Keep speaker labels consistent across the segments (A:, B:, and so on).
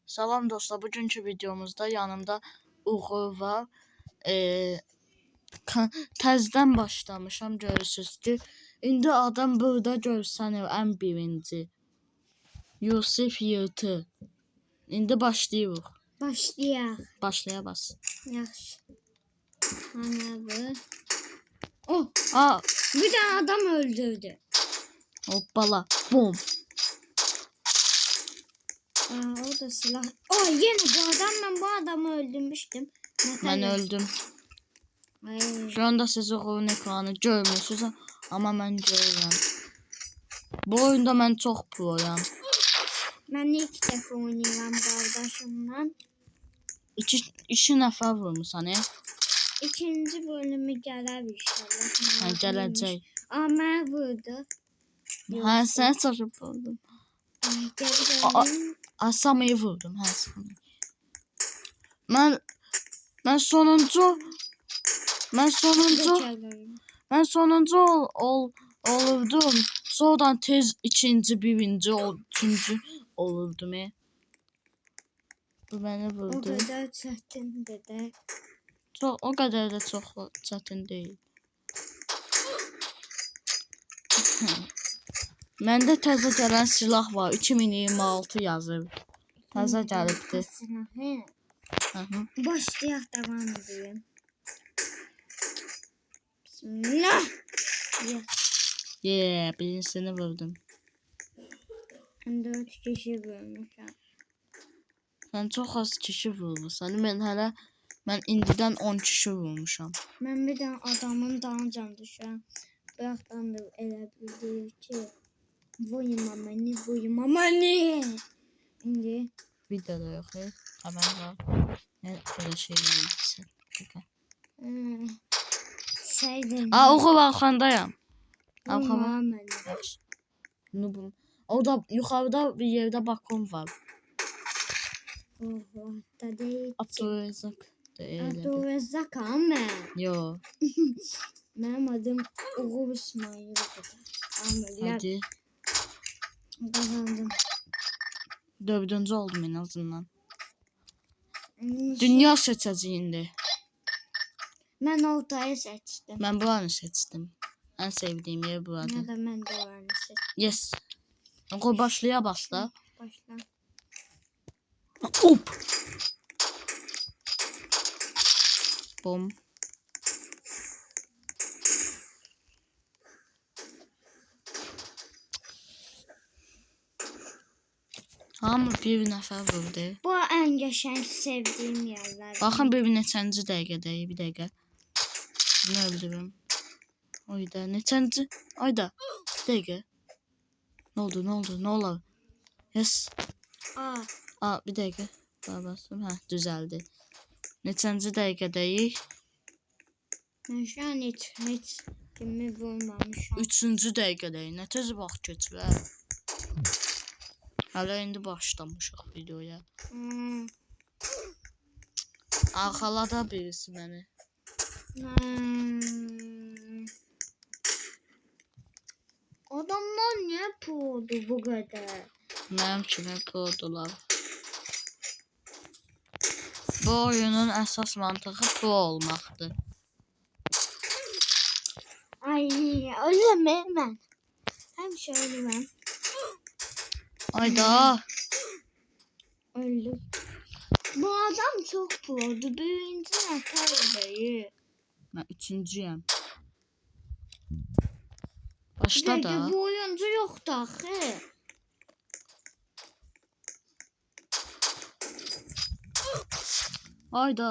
A: Salam dostlar, bugünkü videomuzda yanımda Uğur var. Təzdən başlamışam, görürsünüz ki. İndi adam burada görsənir, ən birinci. Yusif Yırtı. İndi başlayırıq.
B: Başlayaq.
A: Başlaya bas.
B: Yaxşı. Ana bu. Oh, bir tane adam öldürdü.
A: Hoppala, bum.
B: O da silah. Yine bu adamı öldürmüştüm.
A: Ben öldüm.
B: Ay.
A: Şu anda siz Uğur'un ekranı görmüyorsunuz ama mən görürəm. Bu oyunda mən çox proyam.
B: Ben ilk defa oynayıram kardeşimle.
A: İki nəfər vurmusan,
B: İkinci bölümü gələr inşallah.
A: gələcək.
B: Mənə vurdu.
A: Sənə çaşıb vurdum. Samayı vurdum, Samayı. Mən sonuncu olurdum. Sonradan tez ikinci, birinci, üçüncü olurdum. Bu beni vurdu.
B: O kadar çətindir də.
A: O kadar da çox çətin deyil. Məndə təzə gələn silah var. 2026 yazır. Təzə gəlibdi.
B: Başlayaq, davam edelim. Bismillah.
A: Birincisini vurdum.
B: 4 kişi vurmuşam.
A: Sən çox az kişi vurmuşsan. Mən indidən 10 kişi vurmuşam.
B: Mən bir dənə adamın dalınca düşürəm. Bırakdan da elə bilir ki, vurma məni. İndi
A: videoda yox, xəbər var. Nə belə şeylər edirsən?
B: Səydim.
A: Uğur arxandayam.
B: Vurma məni.
A: Nubum. Orada yuxarıda bir yerdə balkon var.
B: Da deyil.
A: Abdurrezzaq.
B: Abdurrezzaq ama.
A: Yo.
B: Mənim adım Uğur İsmail.
A: Hadi.
B: Kazandım.
A: 4-cü oldum en azından. Dünya seçəcəyində.
B: Mən ortayı seçtim.
A: Mən buranı seçdim. En sevdiğim yer burada.
B: Ya da mən də buranı seçtim.
A: Yes. Uğur başlaya başla.
B: Başla.
A: Hop. Bom. Hamı bir nəfər vurdu.
B: Bu en geçen sevdiğim yerler.
A: Baxın bir neçənci dəqiqədəyik, bir dəqiqə. Bunu öldürüm. Oyda neçənci? Ayda. Bir dəqiqə. Ne oldu? Ne olur? Yes. Bir dəqiqə. Bastım. Düzəldi. Neçənci dəqiqədəyik?
B: Ben şu an hiç kimi vurmamışam.
A: 3-cü dəqiqədəyik. Nə tez vaxt keçir. Hələ indi başlamışıq videoya. Arxalada birisi məni.
B: Adamlar niye puğdu bu kadar?
A: Mənim kimi prodular. Bu oyunun əsas mantığı pro olmaqdır.
B: Ay ölmem ben. Hem şöyle ben.
A: Ayda.
B: Öldüm. Bu adam çok produ. Birinci atar değil.
A: Mən üçüncüyəm. Başla da.
B: Bu oyuncu yoktu axı.
A: Ayda.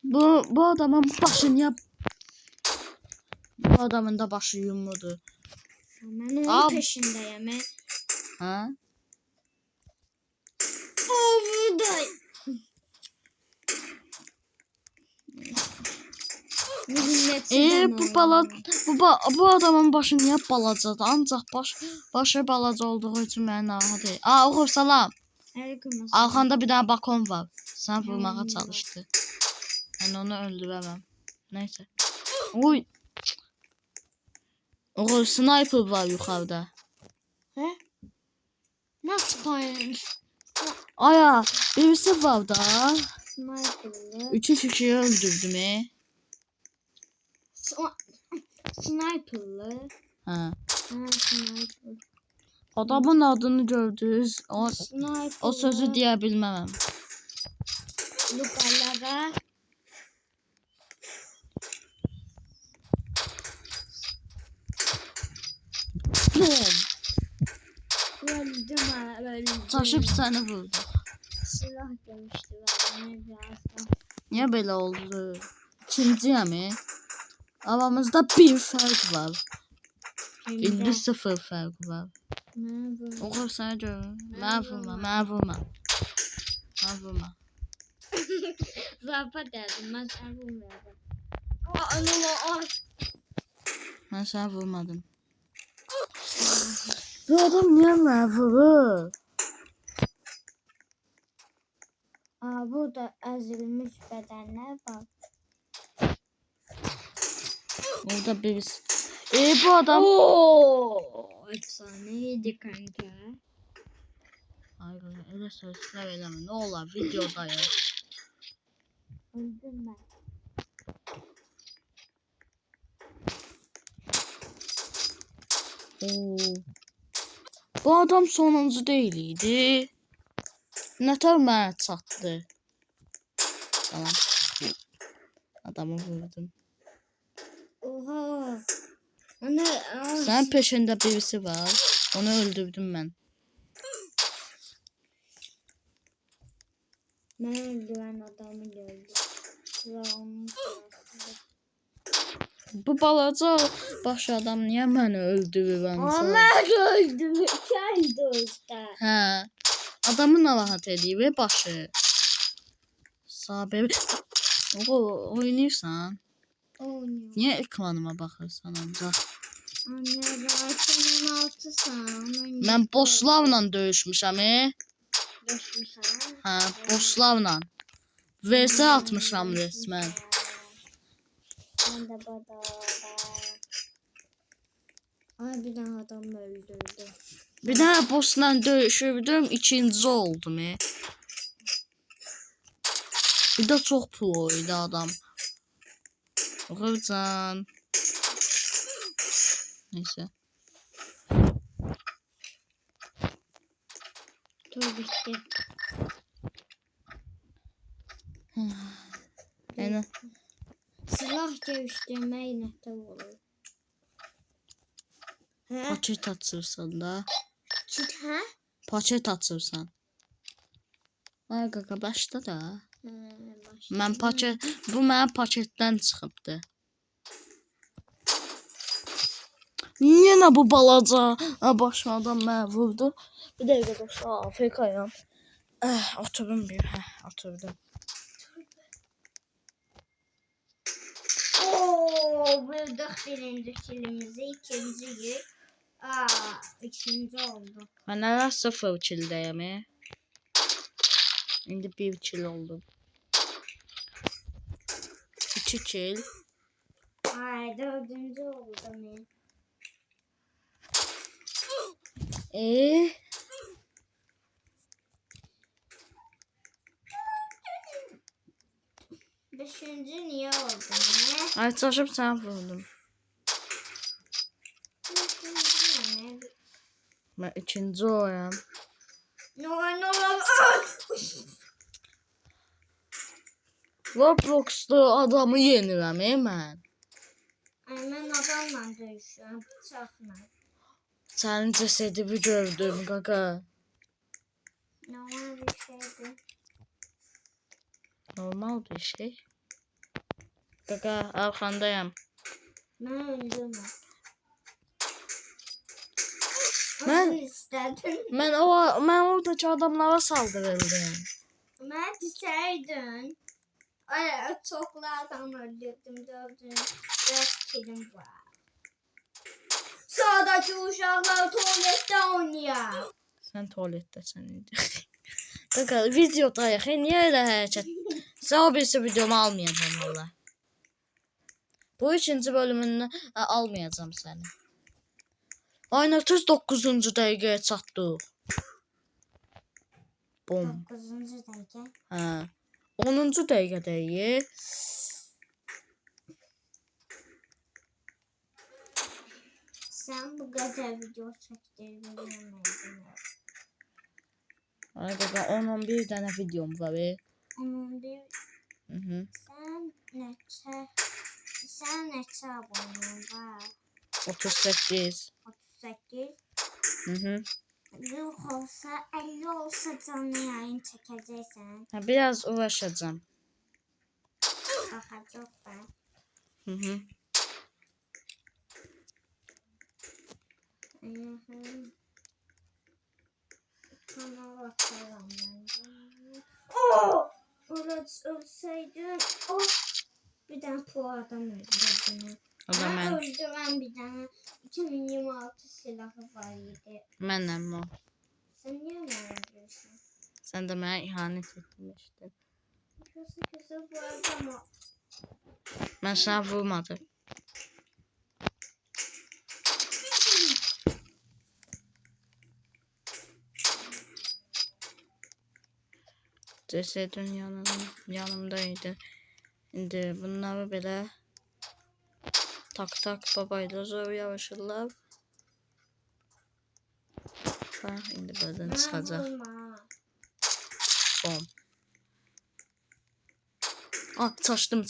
A: Bu adamın başı niye? Bu adamın da başı yumrudur.
B: Ben onun peşindeyim.
A: Ha?
B: Buradayım.
A: Bu adamın başı niye balacadır? Ancaq başı balaca olduğu için mənə narahat deyil. Uğur salam. Arxanda bir tane balkon var. Sen vurmağa çalıştı. Ben onu öldüremem. Neyse. Uy. Uğur sniper var yukarıda.
B: He? Nasıl point?
A: Aya birisi var da.
B: Sniper'lı.
A: 3 kişiyi öldürdüm.
B: Sniper'lı.
A: Ha.
B: Sniper.
A: Adamın adını gördünüz.
B: Sniper'lı.
A: O sözü diye bilmem.
B: Lukalara.
A: Bum.
B: Öldüm.
A: Taşıp seni vurdu.
B: Silah demişti bana birazdan.
A: Niye böyle oldu? İkinci mi? Aramızda bir fark var. İndi 0 fark var.
B: Ne bu?
A: Okur sana görün. Ben vurma.
B: Zarfa derdim ben sen vurmayalım.
A: Ben sana vurmadım. Bu adam niye bana vurur?
B: Burada ezilmiş bedenler var.
A: Orada birisi. Bu adam.
B: Efsaneydi kanka.
A: Hayır öyle sözler eleme. Ne olur videoda ya.
B: Öldüm ben.
A: Bu adam sonuncu değildi. Nətər mənə çatdı. Tamam. Adamı vurdum.
B: Oha. Ana,
A: Sen peşinde birisi var. Onu öldürdüm ben.
B: Ben öldüren adamı gördüm. Silahını
A: Bu balaca baş adam niye beni öldürür
B: Ama gördüm. Kendi usta.
A: Hə. Adamı narahat edir ve başı. Sabir. Oynayırsan.
B: Oynuyor.
A: Niye ekranıma baxırsan ancaq?
B: Anne ben 16'san.
A: Mən bosslarla döyüşmüşəm.
B: Yaşmışam.
A: Hə, bosslarla. VS atmışam resmen.
B: Ben de bada. Ay bir tane adam öldürdü.
A: Bir daha bossla döyüşürdüm, ikinci oldum. Bir de çok proydu adam. Okurcan. Neyse.
B: Dur bitti.
A: Yani
B: Silah geliştirme inekte olur. He?
A: paket açırsan da.
B: Çit he?
A: Paket açırsan. Ay qaqa başda da.
B: Başka.
A: Mən paket bu mənim paketdən çıxıbdı. Yenə bu balaca başmadan mənə vurdu. Bir dəqiqə dostlar, AFK-yam. Oturdum bir, oturdum.
B: Bulduk birinci kilimizi, ikinci yük. Üçüncü oldu.
A: Mən hələ 0 kildəyəm. İndi 1 kil oldum. 2 kil.
B: Ay dördüncü oldu. Beşinci niye oldu ne?
A: Ay çalışıp sən vurdum. Mən ikinci oyam.
B: No.
A: Roblox'da adamı yenirəm mən.
B: Ay ben adamla dövüşüyorum bıçakla.
A: Sənin cəsədini gördüm qaqa.
B: Normal bir şeydi.
A: Normal bir şey. Qaqa arkandayam.
B: Ben öldüm.
A: Ben-
B: istedim.
A: Mən oradakı adamlara saldırıldım.
B: Ben düşerdin. Ay çoklardan öldürdüm dövdüm. Biraz kilim var. Sağdaki uşaklar tuvalette oynuyor.
A: Sən tualetdəsən indi. Qaqa videodayıq. Niyə elə hərəkət? Sən o birisi videomu almayacağım valla. Bu ikinci bölümünü almayacağım səni. Aynen 39-cu dəqiqəyə çatdıq. Bom.
B: 9-cu dəqiqə.
A: Hə. 10-cu dəqiqədəyik.
B: Sən bu qədər video çəkdirdin.
A: Ay qaqa 10-11 dənə videom var.
B: 11.
A: Mhm.
B: Sən neçə abunən var?
A: 38.
B: 38.
A: Mhm.
B: 40 olsa, 50 olsa canlı yayın çəkəcəksən.
A: Hə, biraz uğraşacağam.
B: Baxacaq da.
A: Mhm.
B: Kanal açaram mən. Oh! Ölsəydim. Oh! Bir dənə pul adam öldürdüm.
A: O da mən.
B: Öldürəm bir dənə. 2026 silahı var idi.
A: Mənəm o.
B: Sən niyə mənə öldürürsən?
A: Sən də mənə ihanət etmişdin.
B: Kösə bu adamı.
A: Mən sənə vurmadım. Cesedin yanımdaydı. İndi bunları belə tak babayla zor yavaşırlar. Bax, indi buradan çıxacaq. Bom. Ah, çaşdım.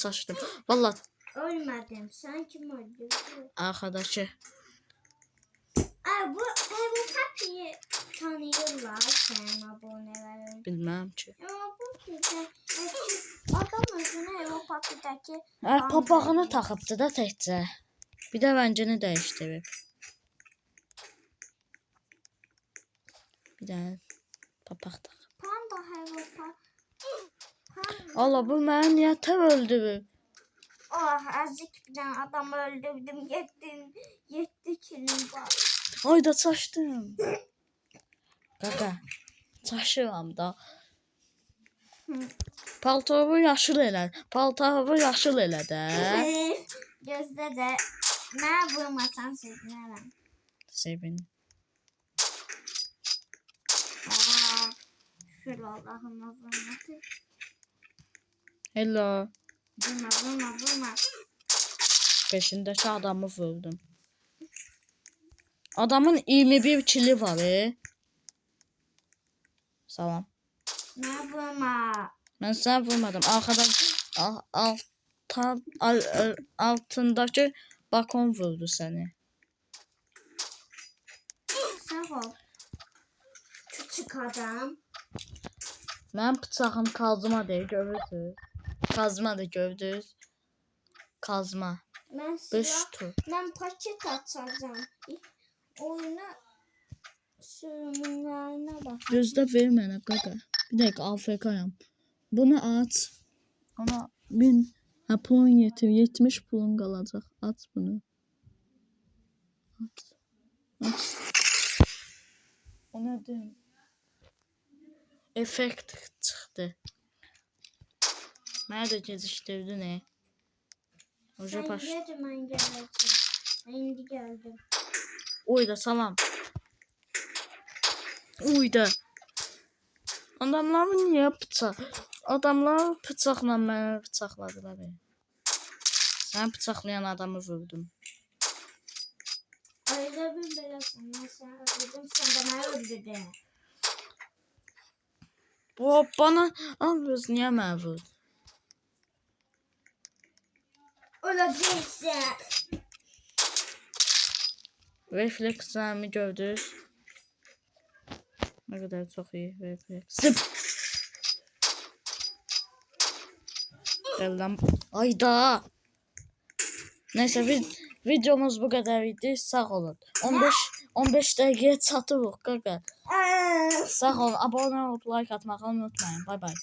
A: Vallahi
B: Ölmədim. Sən kim öldürdün?
A: arkadaşı.
B: Bu papiyi tanıyırlar sənin abunələrin.
A: Bilmem ki.
B: Amma bu güzel. Adam özünə o papidəki
A: Papağını taxıbdı da təkcə. Bir də rəngini dəyişdirib. Bir dənə papaq taxıb.
B: Panda Avropa.
A: Allah, bu məni niyə tər öldürüb?
B: Azıcık bir dənə adam öldürdüm. 7 kilim var.
A: Ay da çaşdım. Qaqa, çaşıram da. Paltoru yaşıl elə də.
B: Gözdə də. Mənə vurmasan sevinərəm.
A: Sevin.
B: Şükür Allah'ıma vurmadı.
A: Hello.
B: Vurma.
A: Peşindəki adamı vurdum. Adamın 21 kili var. Salam.
B: Mənə vurma.
A: Mən sənə vurmadım. Arxadan altındakı bakon vurdu səni.
B: Sağ ol. Küçük adam.
A: Mənim bıçağım kazma deyil, görürsünüz. Kazma da gördünüz. Kazma.
B: Mən
A: Beştu.
B: Mən paket açacağım. Oyuna sürümlerine bak.
A: Gözdə ver mənə qaqa. Bir dəqiqə AFK-yam. Bunu aç. Ona 1000 pulun yetir. 70 pulun qalacaq. Aç bunu. Aç. O nədir? Effekt çıxdı. Mənə də gecikdirdi ne? Oca baş.
B: Sen mən gələcəm. Mən indi gəldim.
A: Uyda salam. Uyda. Adamlar niyə bıçaq? Adamlar bıçaqla mənə bıçaqladılar. Sən bıçaqlayan adamı vurdum.
B: Öyle bir belasın. Mən səni öldürdüm. Sən də məni öldürdün.
A: Bu bana almıyoruz, niyə mənə vurdu?
B: Öləcəksən.
A: Reflekslərimi gördünüz. Ne kadar çok iyi refleks. Zıp. Gel lan. Ayda. Neyse videomuz bu kadar idi. Sağ olun. 15 dakikaya çatırıq qaqa. Sağ olun. Abone olup like atmağı unutmayın. Bay bay.